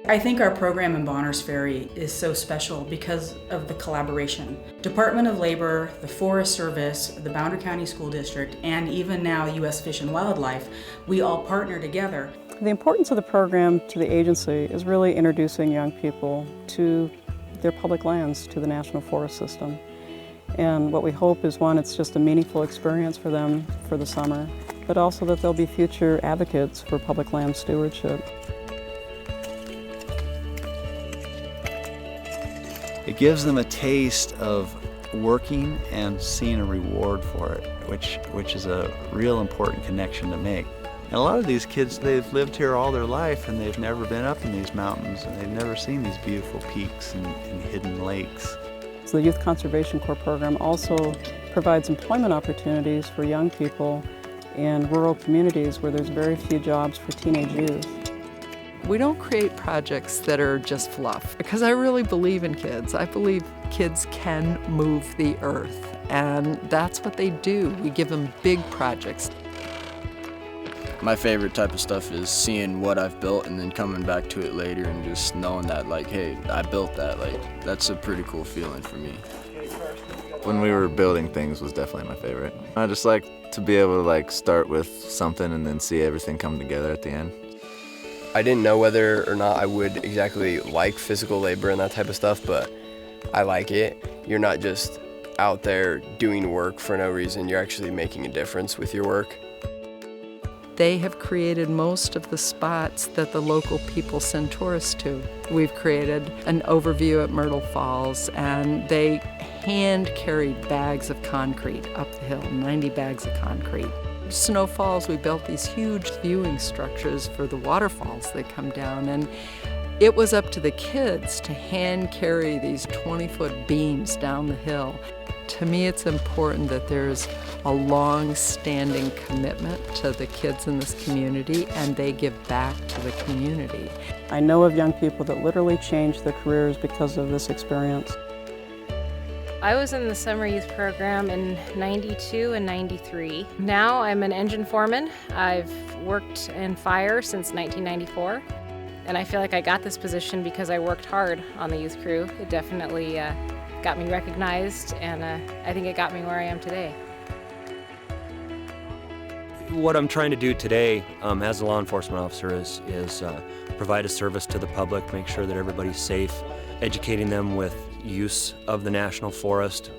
I think our program in Bonners Ferry is so special because of the collaboration. Department of Labor, the Forest Service, the Boundary County School District, and even now U.S. Fish and Wildlife, we all partner together. The importance of the program to the agency is really introducing young people to their public lands, to the National Forest System. And what we hope is, one, it's just a meaningful experience for them for the summer, but also that they'll be future advocates for public land stewardship. It gives them a taste of working and seeing a reward for it, which is a real important connection to make. And a lot of these kids, they've lived here all their life and they've never been up in these mountains and they've never seen these beautiful peaks and hidden lakes. So the Youth Conservation Corps program also provides employment opportunities for young people in rural communities where there's very few jobs for teenage youth. We don't create projects that are just fluff, because I really believe in kids. I believe kids can move the earth, and that's what they do. We give them big projects. My favorite type of stuff is seeing what I've built and then coming back to it later and just knowing that, like, hey, I built that. Like, that's a pretty cool feeling for me. When we were building things was definitely my favorite. I just like to be able to start with something and then see everything come together at the end. I didn't know whether or not I would exactly like physical labor and that type of stuff, but I like it. You're not just out there doing work for no reason. You're actually making a difference with your work. They have created most of the spots that the local people send tourists to. We've created an overview at Myrtle Falls, and they hand-carried bags of concrete up the hill, 90 bags of concrete. Snow Falls, we built these huge viewing structures for the waterfalls that come down, and it was up to the kids to hand carry these 20-foot beams down the hill. To me, it's important that there's a long-standing commitment to the kids in this community, and they give back to the community. I know of young people that literally changed their careers because of this experience. I was in the summer youth program in '92 and '93. Now I'm an engine foreman. I've worked in fire since 1994, and I feel like I got this position because I worked hard on the youth crew. It definitely got me recognized, and I think it got me where I am today. What I'm trying to do today as a law enforcement officer is provide a service to the public, make sure that everybody's safe, educating them with use of the National Forest.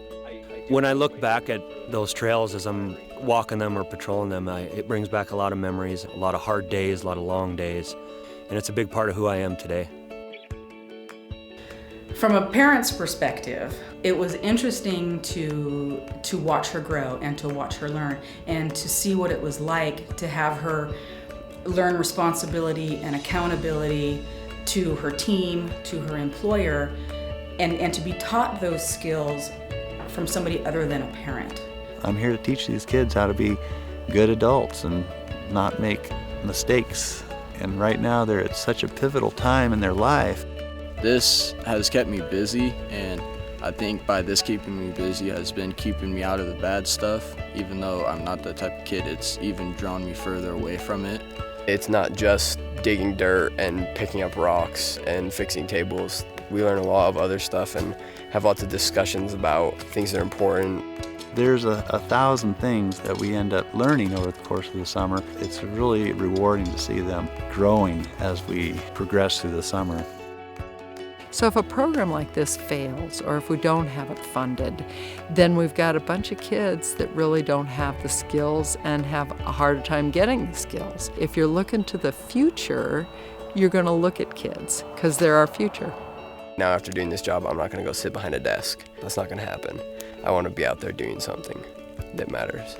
When I look back at those trails as I'm walking them or patrolling them, it brings back a lot of memories, a lot of hard days, a lot of long days, and it's a big part of who I am today. From a parent's perspective, it was interesting to watch her grow and to watch her learn and to see what it was like to have her learn responsibility and accountability to her team, to her employer, and to be taught those skills from somebody other than a parent. I'm here to teach these kids how to be good adults and not make mistakes. And right now they're at such a pivotal time in their life. This has kept me busy, and I think by this keeping me busy has been keeping me out of the bad stuff. Even though I'm not that type of kid, it's even drawn me further away from it. It's not just digging dirt and picking up rocks and fixing tables. We learn a lot of other stuff and have lots of discussions about things that are important. There's a thousand things that we end up learning over the course of the summer. It's really rewarding to see them growing as we progress through the summer. So if a program like this fails, or if we don't have it funded, then we've got a bunch of kids that really don't have the skills and have a harder time getting the skills. If you're looking to the future, you're going to look at kids, because they're our future. Now after doing this job, I'm not going to go sit behind a desk. That's not going to happen. I want to be out there doing something that matters.